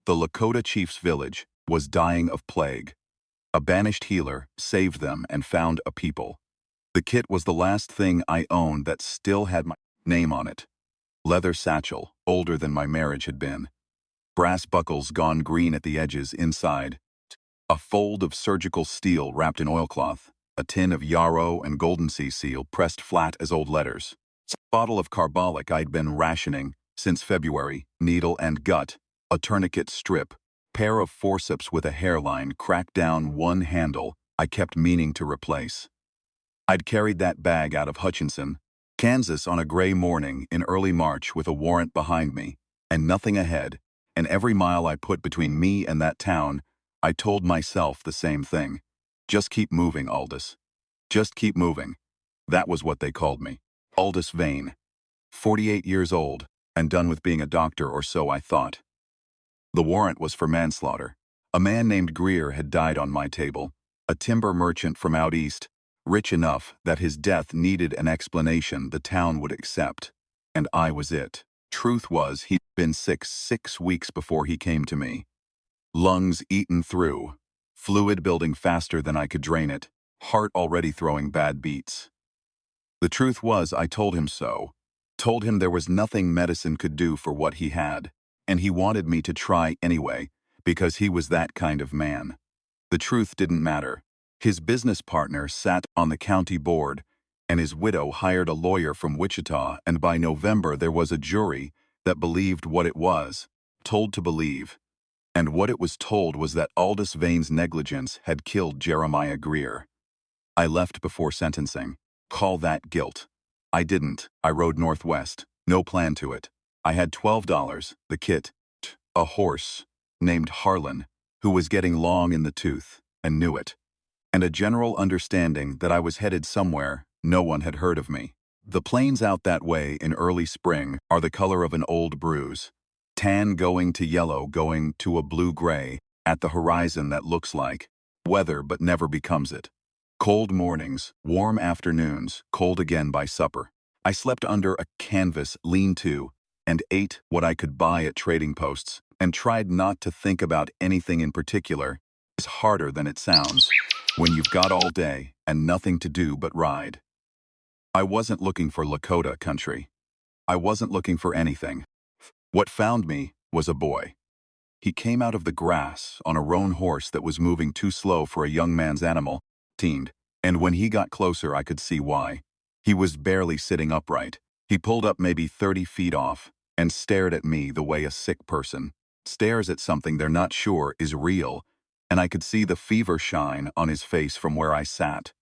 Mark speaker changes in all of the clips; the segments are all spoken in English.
Speaker 1: The Lakota chief's village was dying of plague. A banished healer saved them and found a people. The kit was the last thing I owned that still had my name on it. Leather satchel, older than my marriage had been. Brass buckles gone green at the edges inside. A fold of surgical steel wrapped in oilcloth. A tin of yarrow and golden sea seal pressed flat as old letters. A bottle of carbolic I'd been rationing since February, needle and gut. A tourniquet strip. Pair of forceps with a hairline cracked down one handle I kept meaning to replace. I'd carried that bag out of Hutchinson, Kansas on a gray morning in early March with a warrant behind me, and nothing ahead, and every mile I put between me and that town, I told myself the same thing. Just keep moving, Aldous. Just keep moving. That was what they called me. Aldous Vane. 48 years old, and done with being a doctor, or so I thought. The warrant was for manslaughter. A man named Greer had died on my table, a timber merchant from out east, rich enough that his death needed an explanation the town would accept. And I was it. Truth was, he'd been sick 6 weeks before he came to me. Lungs eaten through, fluid building faster than I could drain it, heart already throwing bad beats. The truth was, I told him so. Told him there was nothing medicine could do for what he had, and he wanted me to try anyway, because he was that kind of man. The truth didn't matter. His business partner sat on the county board, and his widow hired a lawyer from Wichita, and by November there was a jury that believed what it was, told to believe. And what it was told was that Aldous Vane's negligence had killed Jeremiah Greer. I left before sentencing. Call that guilt. I didn't. I rode northwest. No plan to it. I had $12, the kit, a horse named Harlan, who was getting long in the tooth, and knew it. And a general understanding that I was headed somewhere no one had heard of me. The plains out that way in early spring are the color of an old bruise. Tan going to yellow going to a blue-gray at the horizon that looks like weather but never becomes it. Cold mornings, warm afternoons, cold again by supper. I slept under a canvas lean-to and ate what I could buy at trading posts and tried not to think about anything in particular. It's harder than it sounds when you've got all day and nothing to do but ride. I wasn't looking for Lakota country. I wasn't looking for anything. What found me was a boy. He came out of the grass on a roan horse that was moving too slow for a young man's animal, teamed, and when he got closer I could see why. He was barely sitting upright. He pulled up maybe 30 feet off and stared at me the way a sick person stares at something they're not sure is real, and I could see the fever shine on his face from where I sat.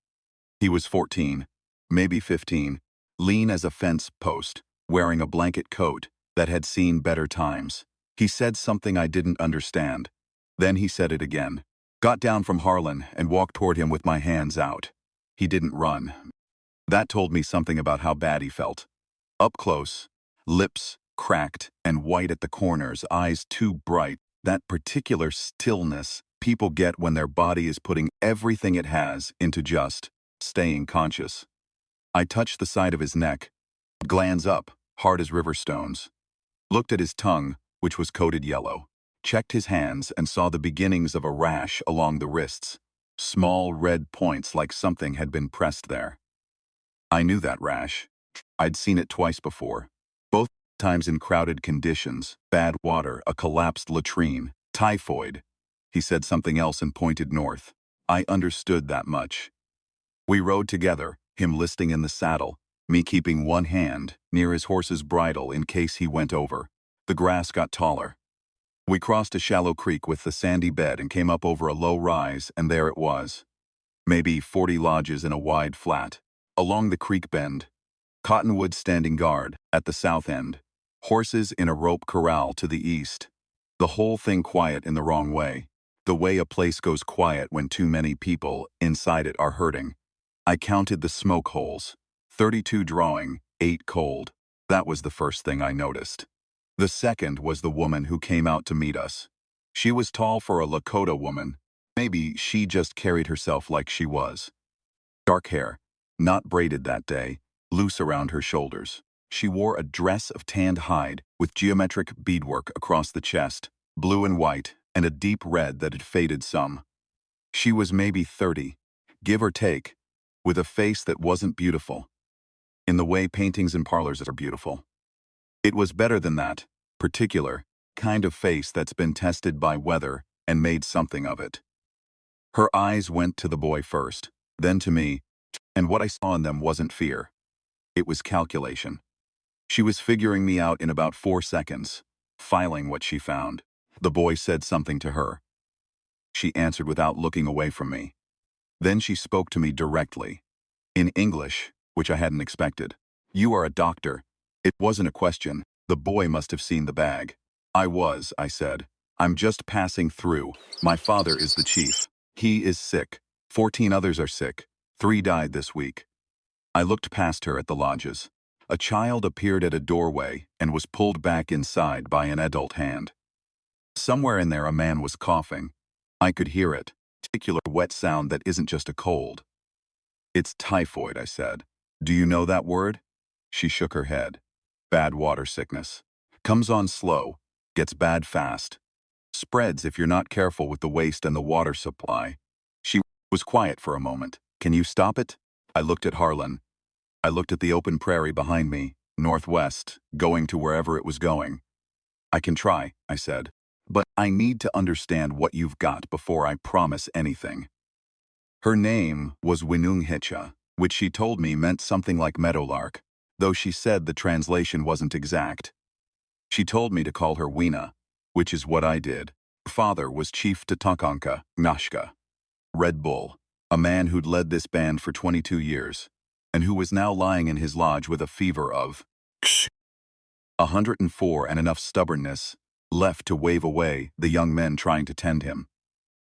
Speaker 1: He was 14, maybe 15, lean as a fence post, wearing a blanket coat that had seen better times. He said something I didn't understand. Then he said it again. Got down from Harlan and walked toward him with my hands out. He didn't run. That told me something about how bad he felt. Up close, lips cracked and white at the corners, eyes too bright, that particular stillness people get when their body is putting everything it has into just staying conscious. I touched the side of his neck, glands up, hard as river stones. Looked at his tongue, which was coated yellow. Checked his hands and saw the beginnings of a rash along the wrists. Small red points like something had been pressed there. I knew that rash. I'd seen it twice before. Both times in crowded conditions, bad water, a collapsed latrine, typhoid. He said something else and pointed north. I understood that much. We rode together, him listing in the saddle, me keeping one hand near his horse's bridle in case he went over. The grass got taller. We crossed a shallow creek with the sandy bed and came up over a low rise, and there it was. Maybe 40 lodges in a wide flat. Along the creek bend, cottonwoods standing guard at the south end, horses in a rope corral to the east. The whole thing quiet in the wrong way. The way a place goes quiet when too many people inside it are hurting. I counted the smoke holes. 32 drawing, 8 cold. That was the first thing I noticed. The second was the woman who came out to meet us. She was tall for a Lakota woman. Maybe she just carried herself like she was. Dark hair, not braided that day, loose around her shoulders. She wore a dress of tanned hide with geometric beadwork across the chest, blue and white, and a deep red that had faded some. She was maybe 30, give or take, with a face that wasn't beautiful, in the way paintings in parlors are beautiful. It was better than that, particular, kind of face that's been tested by weather and made something of it. Her eyes went to the boy first, then to me, and what I saw in them wasn't fear. It was calculation. She was figuring me out in about 4 seconds, filing what she found. The boy said something to her. She answered without looking away from me. Then she spoke to me directly, in English, which I hadn't expected. "You are a doctor." It wasn't a question. The boy must have seen the bag. I said. "I'm just passing through. My father is the chief. He is sick. 14 others are sick. 3 died this week." I looked past her at the lodges. A child appeared at a doorway and was pulled back inside by an adult hand. Somewhere in there a man was coughing. I could hear it, particular wet sound that isn't just a cold. "It's typhoid," I said. "Do you know that word?" She shook her head. "Bad water sickness. Comes on slow, gets bad fast. Spreads if you're not careful with the waste and the water supply." She was quiet for a moment. "Can you stop it?" I looked at Harlan. I looked at the open prairie behind me, northwest, going to wherever it was going. "I can try," I said. "But I need to understand what you've got before I promise anything." Her name was Winung Hitcha, which she told me meant something like meadowlark, though she said the translation wasn't exact. She told me to call her Weena, which is what I did. Her father was Chief Tatanka Nashka, Red Bull, a man who'd led this band for 22 years, and who was now lying in his lodge with a fever of 104 and enough stubbornness left to wave away the young men trying to tend him.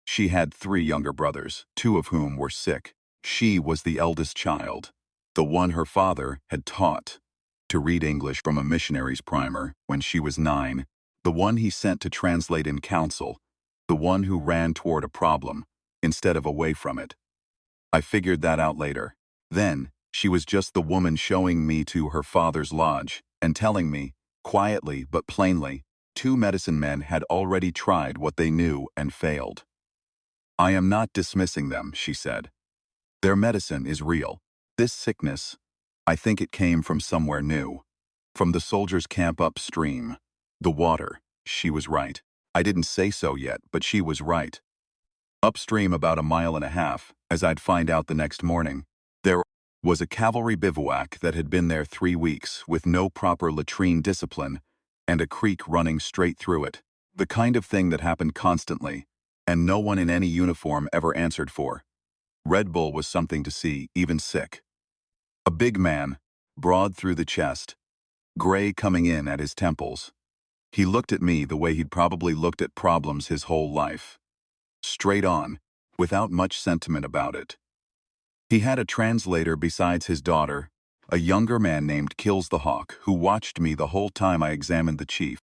Speaker 1: She had 3 younger brothers, 2 of whom were sick. She was the eldest child, the one her father had taught to read English from a missionary's primer when she was 9, the one he sent to translate in council, the one who ran toward a problem instead of away from it. I figured that out later. Then, she was just the woman showing me to her father's lodge and telling me, quietly but plainly, 2 medicine men had already tried what they knew and failed. "I am not dismissing them," she said. "Their medicine is real. This sickness, I think it came from somewhere new. From the soldiers' camp upstream. The water." She was right. I didn't say so yet, but she was right. Upstream about 1.5 miles, as I'd find out the next morning, there was a cavalry bivouac that had been there 3 weeks with no proper latrine discipline and a creek running straight through it. The kind of thing that happened constantly, and no one in any uniform ever answered for. Red Bull was something to see, even sick. A big man, broad through the chest, gray coming in at his temples. He looked at me the way he'd probably looked at problems his whole life. Straight on, without much sentiment about it. He had a translator besides his daughter, a younger man named Kills the Hawk, who watched me the whole time I examined the chief,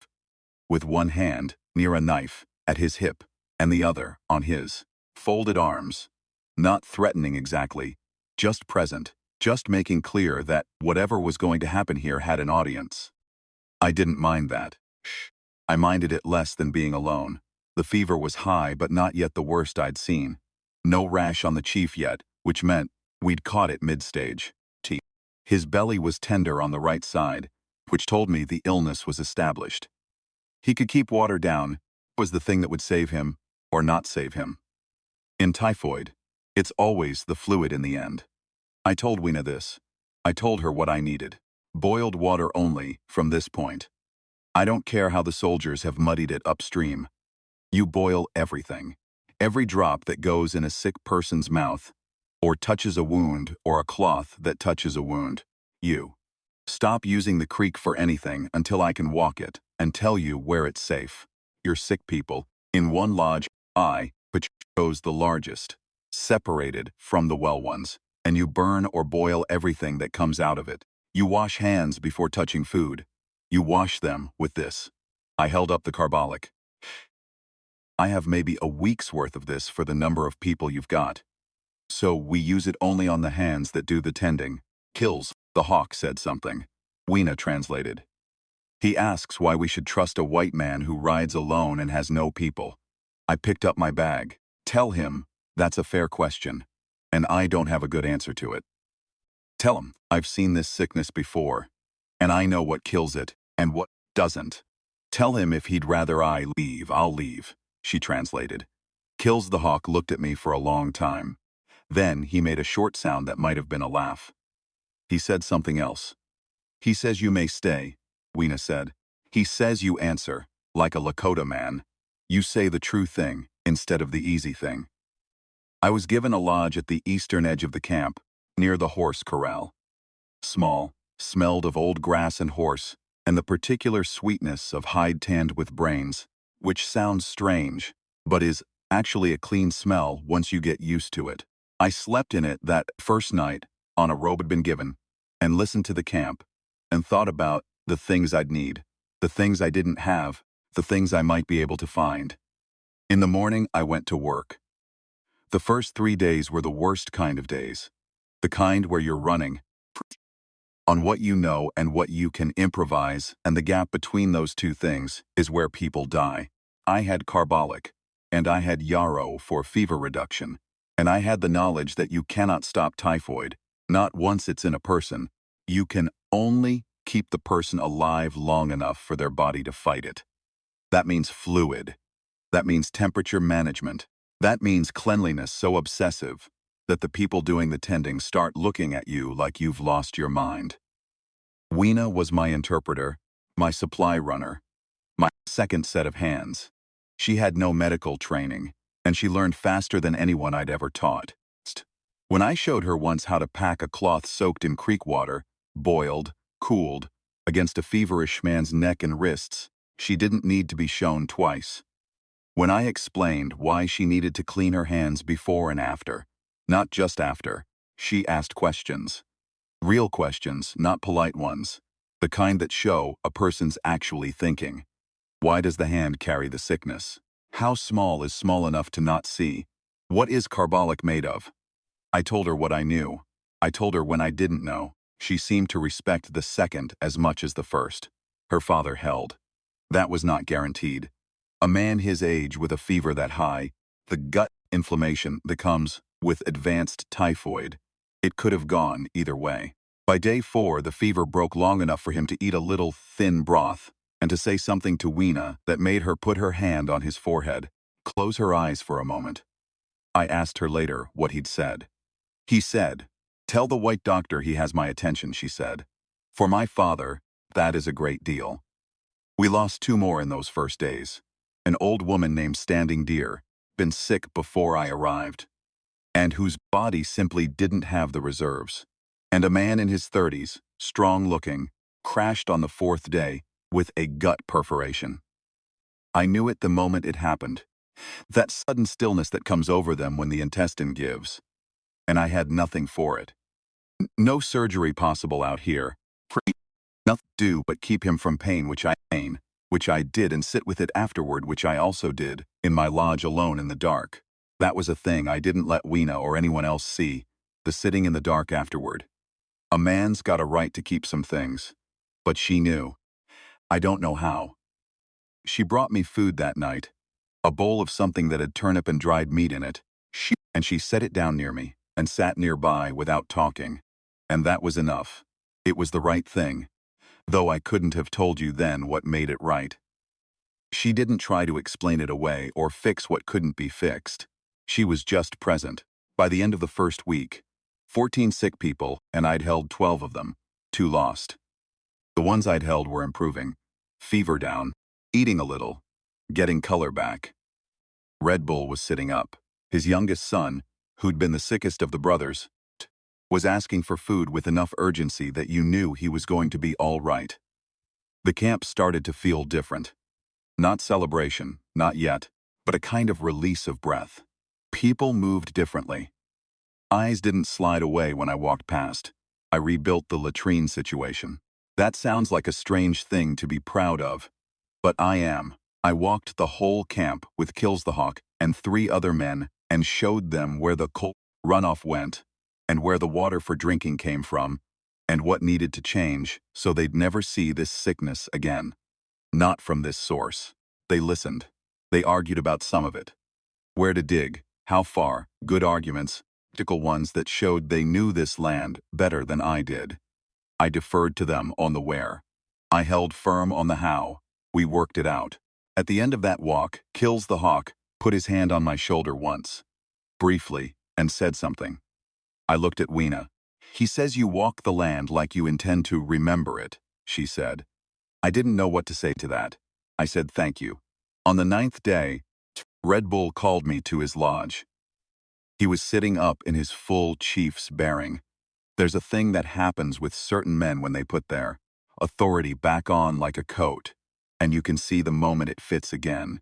Speaker 1: with one hand, near a knife, at his hip, and the other, on his folded arms. Not threatening exactly, just present, just making clear that whatever was going to happen here had an audience. I didn't mind that. I minded it less than being alone. The fever was high, but not yet the worst I'd seen. No rash on the chief yet, which meant we'd caught it mid-stage. His belly was tender on the right side, which told me the illness was established. He could keep water down, was the thing that would save him, or not save him. In typhoid, it's always the fluid in the end. I told Weena this. I told her what I needed. Boiled water only, from this point. I don't care how the soldiers have muddied it upstream. You boil everything. Every drop that goes in a sick person's mouth, or touches a wound, or a cloth that touches a wound. You. Stop using the creek for anything until I can walk it and tell you where it's safe. You're sick people. In one lodge, I chose the largest, separated from the well ones, and you burn or boil everything that comes out of it. You wash hands before touching food. You wash them with this. I held up the carbolic. I have maybe a week's worth of this for the number of people you've got. So we use it only on the hands that do the tending. Kills the Hawk said something. Weena translated. He asks why we should trust a white man who rides alone and has no people. I picked up my bag. Tell him that's a fair question, and I don't have a good answer to it. Tell him I've seen this sickness before, and I know what kills it and what doesn't. Tell him if he'd rather I leave, I'll leave, she translated. Kills the Hawk looked at me for a long time. Then he made a short sound that might have been a laugh. He said something else. He says you may stay, Weena said. He says you answer, like a Lakota man. You say the true thing instead of the easy thing. I was given a lodge at the eastern edge of the camp, near the horse corral. Small, smelled of old grass and horse, and the particular sweetness of hide tanned with brains, which sounds strange, but is actually a clean smell once you get used to it. I slept in it that first night, on a robe had been given, and listened to the camp, and thought about the things I'd need, the things I didn't have, the things I might be able to find. In the morning, I went to work. The first 3 days were the worst kind of days. The kind where you're running on what you know and what you can improvise, and the gap between those two things is where people die. I had carbolic, and I had yarrow for fever reduction, and I had the knowledge that you cannot stop typhoid, not once it's in a person. You can only keep the person alive long enough for their body to fight it. That means fluid. That means temperature management. That means cleanliness so obsessive that the people doing the tending start looking at you like you've lost your mind. Weena was my interpreter, my supply runner, my second set of hands. She had no medical training, and she learned faster than anyone I'd ever taught. When I showed her once how to pack a cloth soaked in creek water, boiled, cooled, against a feverish man's neck and wrists, she didn't need to be shown twice. When I explained why she needed to clean her hands before and after, not just after, she asked questions. Real questions, not polite ones. The kind that show a person's actually thinking. Why does the hand carry the sickness? How small is small enough to not see? What is carbolic made of? I told her what I knew. I told her when I didn't know. She seemed to respect the second as much as the first. Her father held. That was not guaranteed. A man his age with a fever that high, the gut inflammation that comes with advanced typhoid. It could have gone either way. By day 4, the fever broke long enough for him to eat a little thin broth and to say something to Weena that made her put her hand on his forehead, close her eyes for a moment. I asked her later what he'd said. He said, "Tell the white doctor he has my attention," she said. For my father, that is a great deal. We lost 2 more in those first days. An old woman named Standing Deer, been sick before I arrived, and whose body simply didn't have the reserves. And a man in his 30s, strong-looking, crashed on the 4th day with a gut perforation. I knew it the moment it happened, that sudden stillness that comes over them when the intestine gives. And I had nothing for it. No surgery possible out here. Nothing to do but keep him from pain, which I did, and sit with it afterward, which I also did, in my lodge alone in the dark. That was a thing I didn't let Weena or anyone else see, the sitting in the dark afterward. A man's got a right to keep some things. But she knew. I don't know how. She brought me food that night, a bowl of something that had turnip and dried meat in it. She set it down near me and sat nearby without talking. And that was enough. It was the right thing, though I couldn't have told you then what made it right. She didn't try to explain it away or fix what couldn't be fixed. She was just present. By the end of the first week, 14 sick people, and I'd held 12 of them, 2 lost. The ones I'd held were improving. Fever down, eating a little, getting color back. Red Bull was sitting up. His youngest son, who'd been the sickest of the brothers, was asking for food with enough urgency that you knew he was going to be all right. The camp started to feel different. Not celebration, not yet, but a kind of release of breath. People moved differently. Eyes didn't slide away when I walked past. I rebuilt the latrine situation. That sounds like a strange thing to be proud of, but I am. I walked the whole camp with Kills the Hawk and 3 other men and showed them where the coal runoff went and where the water for drinking came from and what needed to change so they'd never see this sickness again. Not from this source. They listened. They argued about some of it. Where to dig, how far, good arguments, practical ones that showed they knew this land better than I did. I deferred to them on the where. I held firm on the how. We worked it out. At the end of that walk, Kills the Hawk put his hand on my shoulder once, briefly, and said something. I looked at Weena. He says you walk the land like you intend to remember it, she said. I didn't know what to say to that. I said thank you. On the 9th day, Red Bull called me to his lodge. He was sitting up in his full chief's bearing. There's a thing that happens with certain men when they put their authority back on like a coat, and you can see the moment it fits again.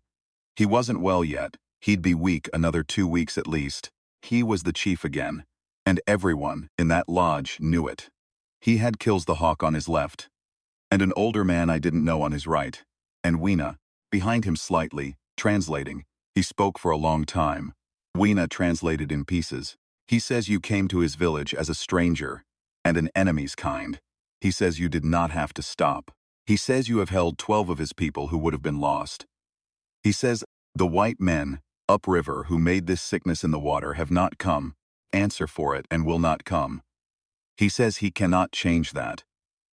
Speaker 1: He wasn't well yet. He'd be weak another 2 weeks at least. He was the chief again, and everyone in that lodge knew it. He had Kills the Hawk on his left, and an older man I didn't know on his right, and Weena, behind him slightly, translating. He spoke for a long time. Weena translated in pieces. He says you came to his village as a stranger, and an enemy's kind. He says you did not have to stop. He says you have held 12 of his people who would have been lost. He says the white men, upriver, who made this sickness in the water have not come, answer for it, and will not come. He says he cannot change that.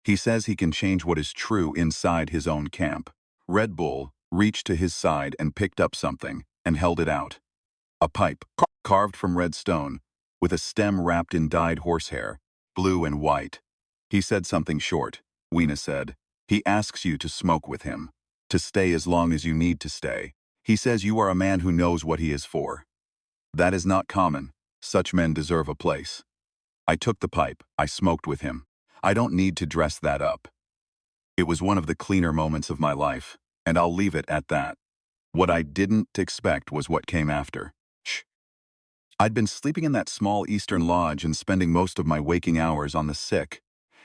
Speaker 1: He says he can change what is true inside his own camp. Red Bull reached to his side and picked up something and held it out. A pipe, carved from red stone, with a stem wrapped in dyed horsehair, blue and white. He said something short. Weena said, he asks you to smoke with him, to stay as long as you need to stay. He says you are a man who knows what he is for. That is not common. Such men deserve a place. I took the pipe. I smoked with him. I don't need to dress that up. It was one of the cleaner moments of my life, and I'll leave it at that. What I didn't expect was what came after. I'd been sleeping in that small eastern lodge and spending most of my waking hours on the sick,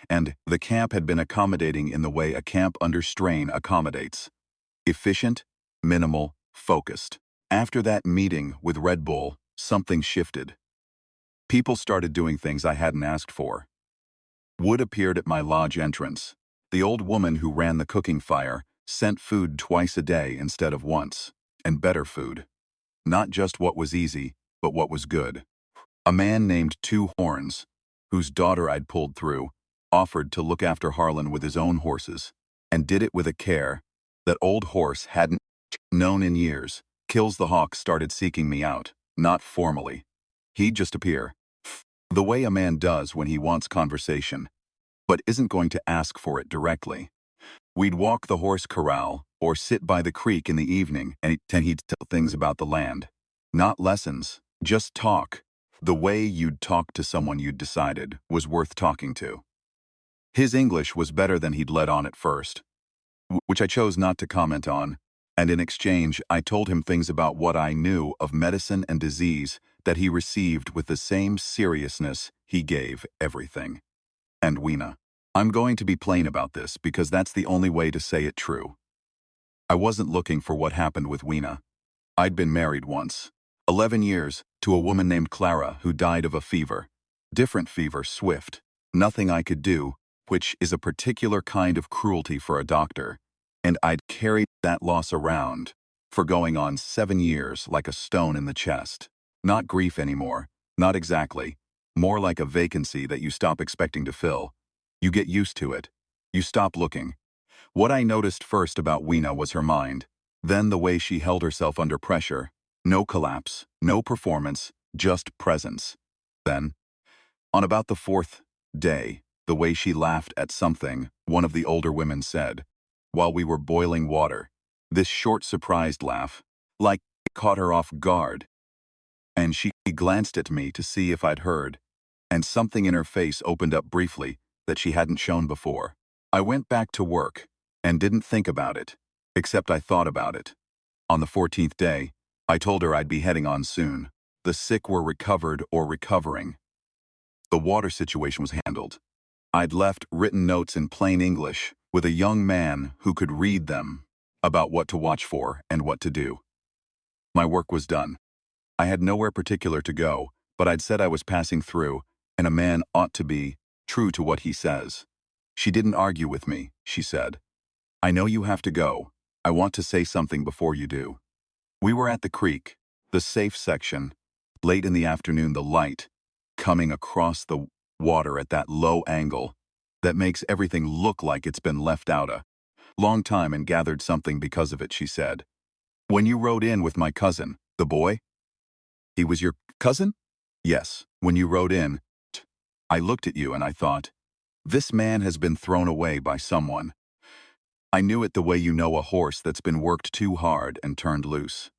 Speaker 1: and the camp had been accommodating in the way a camp under strain accommodates. Efficient, minimal, focused. After that meeting with Red Bull, something shifted. People started doing things I hadn't asked for. Wood appeared at my lodge entrance. The old woman who ran the cooking fire sent food twice a day instead of once, and better food. Not just what was easy, but what was good. A man named Two Horns, whose daughter I'd pulled through, offered to look after Harlan with his own horses, and did it with a care that old horse hadn't known in years. Kills the Hawk started seeking me out, not formally. He'd just appear. The way a man does when he wants conversation, but isn't going to ask for it directly. We'd walk the horse corral, or sit by the creek in the evening, and he'd tell things about the land. Not lessons, just talk. The way you'd talk to someone you'd decided was worth talking to. His English was better than he'd let on at first, which I chose not to comment on, and in exchange I told him things about what I knew of medicine and disease that he received with the same seriousness he gave everything. And Weena. I'm going to be plain about this because that's the only way to say it true. I wasn't looking for what happened with Weena. I'd been married once, 11 years, to a woman named Clara who died of a fever. Different fever, swift. Nothing I could do, which is a particular kind of cruelty for a doctor. And I'd carried that loss around for going on 7 years like a stone in the chest. Not grief anymore, not exactly. More like a vacancy that you stop expecting to fill. You get used to it. You stop looking. What I noticed first about Weena was her mind, then the way she held herself under pressure. No collapse, no performance, just presence. Then, on about the 4th day, the way she laughed at something one of the older women said, while we were boiling water. This short, surprised laugh, like it caught her off guard. And she glanced at me to see if I'd heard, and something in her face opened up briefly that she hadn't shown before. I went back to work and didn't think about it, except I thought about it. On the 14th day, I told her I'd be heading on soon. The sick were recovered or recovering. The water situation was handled. I'd left written notes in plain English with a young man who could read them about what to watch for and what to do. My work was done. I had nowhere particular to go, but I'd said I was passing through, and a man ought to be true to what he says. She didn't argue with me, she said. I know you have to go. I want to say something before you do. We were at the creek, the safe section. Late in the afternoon, the light coming across the water at that low angle that makes everything look like it's been left out a long time and gathered something because of it, she said. When you rode in with my cousin, the boy? He was your cousin? Yes, when you rode in. I looked at you and I thought, this man has been thrown away by someone. I knew it the way you know a horse that's been worked too hard and turned loose.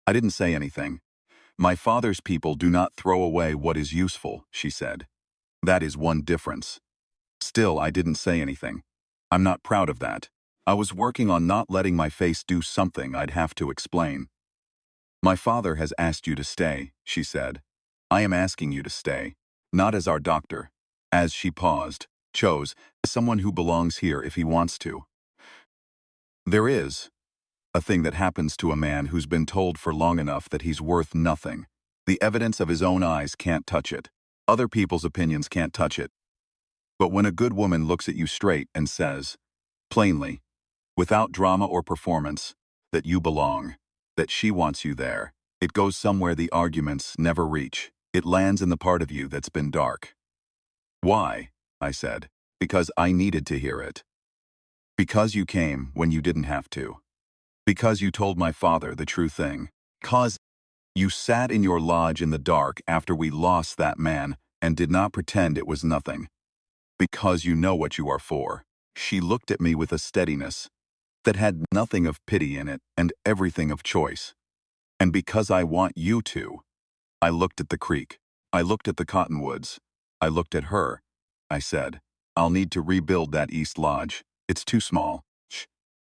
Speaker 1: I didn't say anything. My father's people do not throw away what is useful, she said. That is one difference. Still, I didn't say anything. I'm not proud of that. I was working on not letting my face do something I'd have to explain. My father has asked you to stay, she said. I am asking you to stay. Not as our doctor. As she paused, chose, someone who belongs here if he wants to. There is a thing that happens to a man who's been told for long enough that he's worth nothing. The evidence of his own eyes can't touch it. Other people's opinions can't touch it. But when a good woman looks at you straight and says, plainly, without drama or performance, that you belong, that she wants you there, it goes somewhere the arguments never reach. It lands in the part of you that's been dark. Why? I said. Because I needed to hear it. Because you came when you didn't have to. Because you told my father the true thing. Because you sat in your lodge in the dark after we lost that man and did not pretend it was nothing. Because you know what you are for. She looked at me with a steadiness that had nothing of pity in it and everything of choice. And because I want you to. I looked at the creek. I looked at the cottonwoods. I looked at her. I said, I'll need to rebuild that East Lodge. It's too small.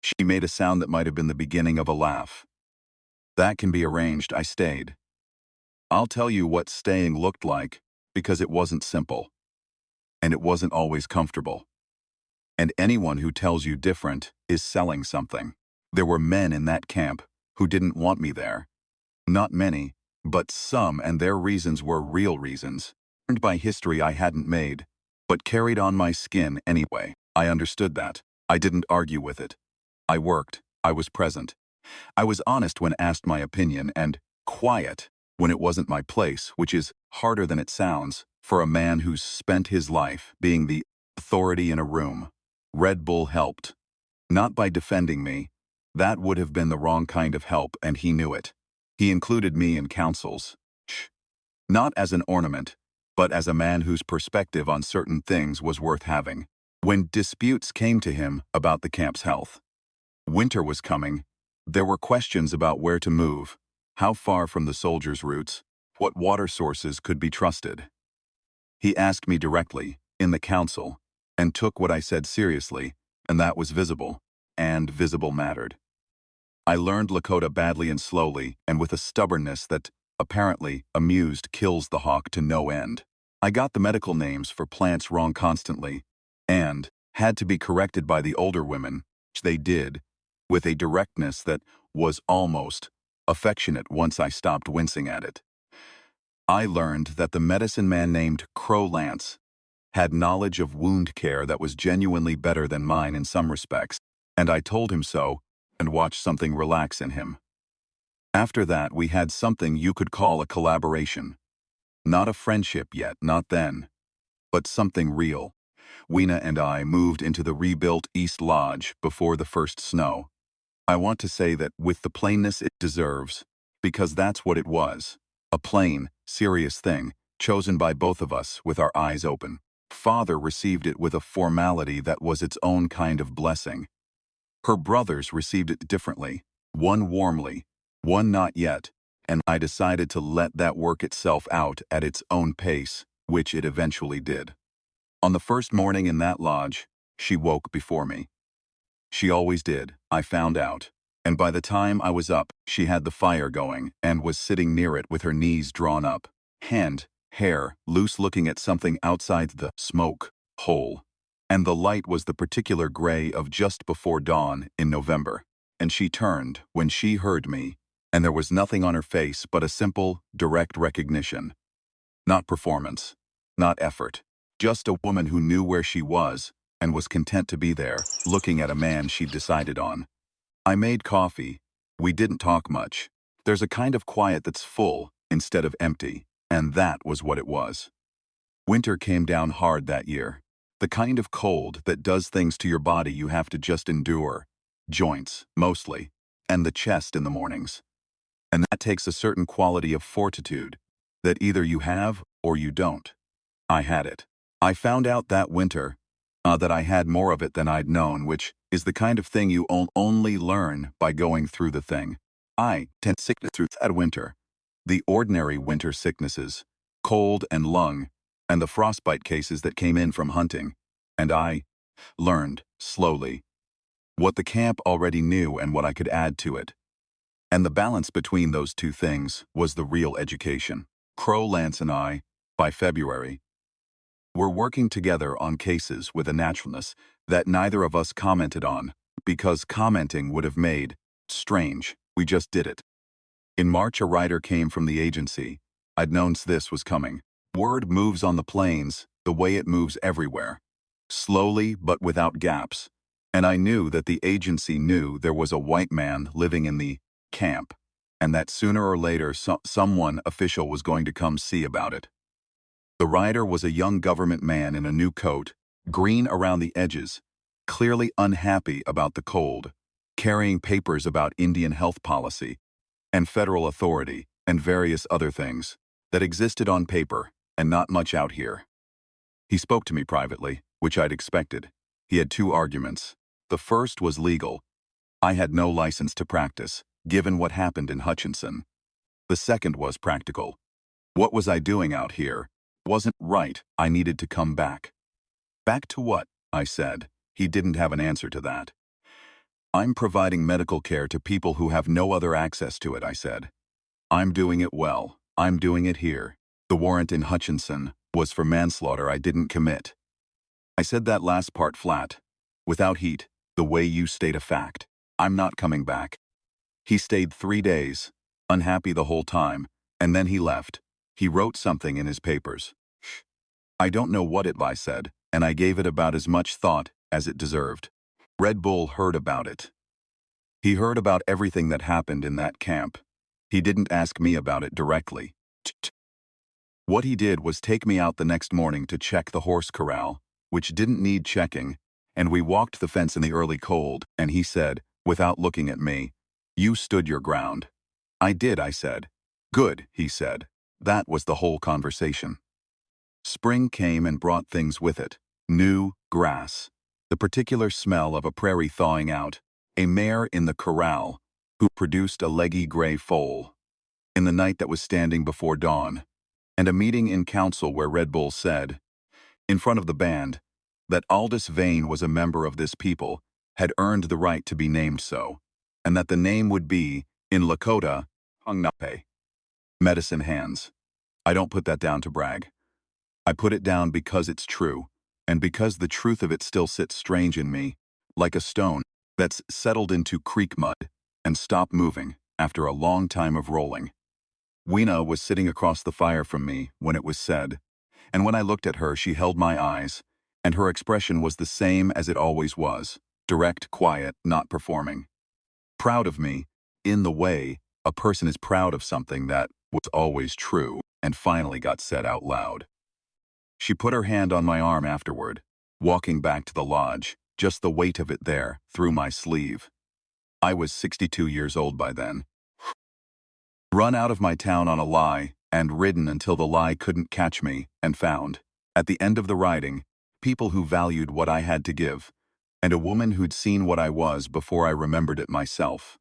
Speaker 1: She made a sound that might have been the beginning of a laugh. That can be arranged, I stayed. I'll tell you what staying looked like, because it wasn't simple. And it wasn't always comfortable. And anyone who tells you different is selling something. There were men in that camp who didn't want me there. Not many, but some, and their reasons were real reasons, earned by history I hadn't made, but carried on my skin anyway. I understood that. I didn't argue with it. I worked. I was present. I was honest when asked my opinion and quiet when it wasn't my place, which is harder than it sounds for a man who's spent his life being the authority in a room. Red Bull helped. Not by defending me. That would have been the wrong kind of help, and he knew it. He included me in councils. Not as an ornament, but as a man whose perspective on certain things was worth having. When disputes came to him about the camp's health. Winter was coming. There were questions about where to move, how far from the soldiers' routes, what water sources could be trusted. He asked me directly, in the council, and took what I said seriously, and that was visible, and visible mattered. I learned Lakota badly and slowly, and with a stubbornness that, apparently, amused kills the hawk to no end. I got the medical names for plants wrong constantly, and had to be corrected by the older women, which they did, with a directness that was almost affectionate once I stopped wincing at it. I learned that the medicine man named Crow Lance had knowledge of wound care that was genuinely better than mine in some respects, and I told him so and watched something relax in him. After that, we had something you could call a collaboration. Not a friendship yet, not then, but something real. Weena and I moved into the rebuilt East Lodge before the first snow. I want to say that with the plainness it deserves, because that's what it was. A plain, serious thing, chosen by both of us with our eyes open. Father received it with a formality that was its own kind of blessing. Her brothers received it differently, one warmly, one not yet, and I decided to let that work itself out at its own pace, which it eventually did. On the first morning in that lodge, she woke before me. She always did, I found out, and by the time I was up, she had the fire going and was sitting near it with her knees drawn up, hair loose looking at something outside the smoke hole. And the light was the particular gray of just before dawn in November, and she turned when she heard me, and there was nothing on her face but a simple, direct recognition. Not performance, not effort, Just a woman who knew where she was and was content to be there, looking at a man she'd decided on. I made coffee. We didn't talk much. There's a kind of quiet that's full instead of empty, and that was what it was. Winter came down hard that year. The kind of cold that does things to your body you have to just endure. Joints, mostly, and the chest in the mornings. And that takes a certain quality of fortitude that either you have or you don't. I had it. I found out that winter that I had more of it than I'd known, which is the kind of thing you only learn by going through the thing. I tend sickness through that winter. The ordinary winter sicknesses, cold and lung, and the frostbite cases that came in from hunting. And I learned, slowly, what the camp already knew and what I could add to it. And the balance between those two things was the real education. Crow Lance and I, by February, were working together on cases with a naturalness that neither of us commented on, because commenting would have made strange. We just did it. In March, a writer came from the agency. I'd known this was coming. Word moves on the plains the way it moves everywhere. Slowly, but without gaps. And I knew that the agency knew there was a white man living in the camp, and that sooner or later someone official was going to come see about it. The writer was a young government man in a new coat, green around the edges, clearly unhappy about the cold, carrying papers about Indian health policy and federal authority and various other things that existed on paper and not much out here. He spoke to me privately, which I'd expected. He had two arguments. The first was legal. I had no license to practice, given what happened in Hutchinson. The second was practical. What was I doing out here? Wasn't right. I needed to come back. Back to what? I said. He didn't have an answer to that. I'm providing medical care to people who have no other access to it, I said. I'm doing it well. I'm doing it here. The warrant in Hutchinson was for manslaughter I didn't commit. I said that last part flat, without heat, the way you state a fact. I'm not coming back. He stayed 3 days, unhappy the whole time, and then he left. He wrote something in his papers. I don't know what it I said, and I gave it about as much thought as it deserved. Red Bull heard about it. He heard about everything that happened in that camp. He didn't ask me about it directly. What he did was take me out the next morning to check the horse corral, which didn't need checking, and we walked the fence in the early cold, and he said, without looking at me, "You stood your ground." I did, I said. Good, he said. That was the whole conversation. Spring came and brought things with it. New grass, the particular smell of a prairie thawing out, a mare in the corral who produced a leggy gray foal in the night that was standing before dawn, and a meeting in council where Red Bull said, in front of the band, that Aldous Vane was a member of this people, had earned the right to be named so, and that the name would be, in Lakota, Hungnape, medicine hands. I don't put that down to brag. I put it down because it's true, and because the truth of it still sits strange in me, like a stone that's settled into creek mud and stopped moving after a long time of rolling. Weena was sitting across the fire from me when it was said, and when I looked at her she held my eyes, and her expression was the same as it always was, direct, quiet, not performing. Proud of me, in the way a person is proud of something that was always true and finally got said out loud. She put her hand on my arm afterward, walking back to the lodge, just the weight of it there, through my sleeve. I was 62 years old by then. Run out of my town on a lie, and ridden until the lie couldn't catch me, and found, at the end of the riding, people who valued what I had to give, and a woman who'd seen what I was before I remembered it myself.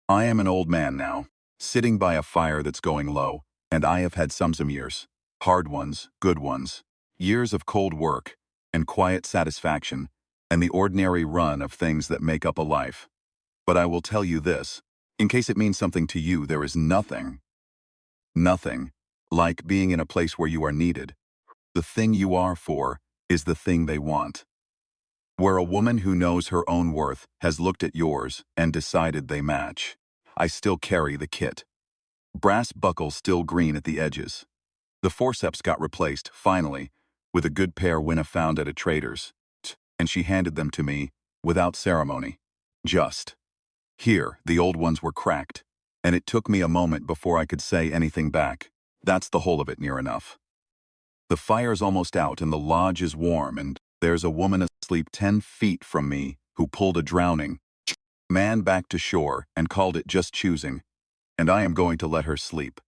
Speaker 1: I am an old man now, sitting by a fire that's going low, and I have had some years. Hard ones, good ones. Years of cold work, and quiet satisfaction, and the ordinary run of things that make up a life. But I will tell you this, in case it means something to you, there is nothing like being in a place where you are needed. The thing you are for is the thing they want. Where a woman who knows her own worth has looked at yours and decided they match. I still carry the kit. Brass buckle still green at the edges. The forceps got replaced, finally, with a good pair Winna found at a trader's, and she handed them to me, without ceremony. Just. Here, the old ones were cracked, and it took me a moment before I could say anything back. That's the whole of it near enough. The fire's almost out and the lodge is warm, and there's a woman asleep 10 feet from me who pulled a drowning man back to shore and called it just choosing, and I am going to let her sleep.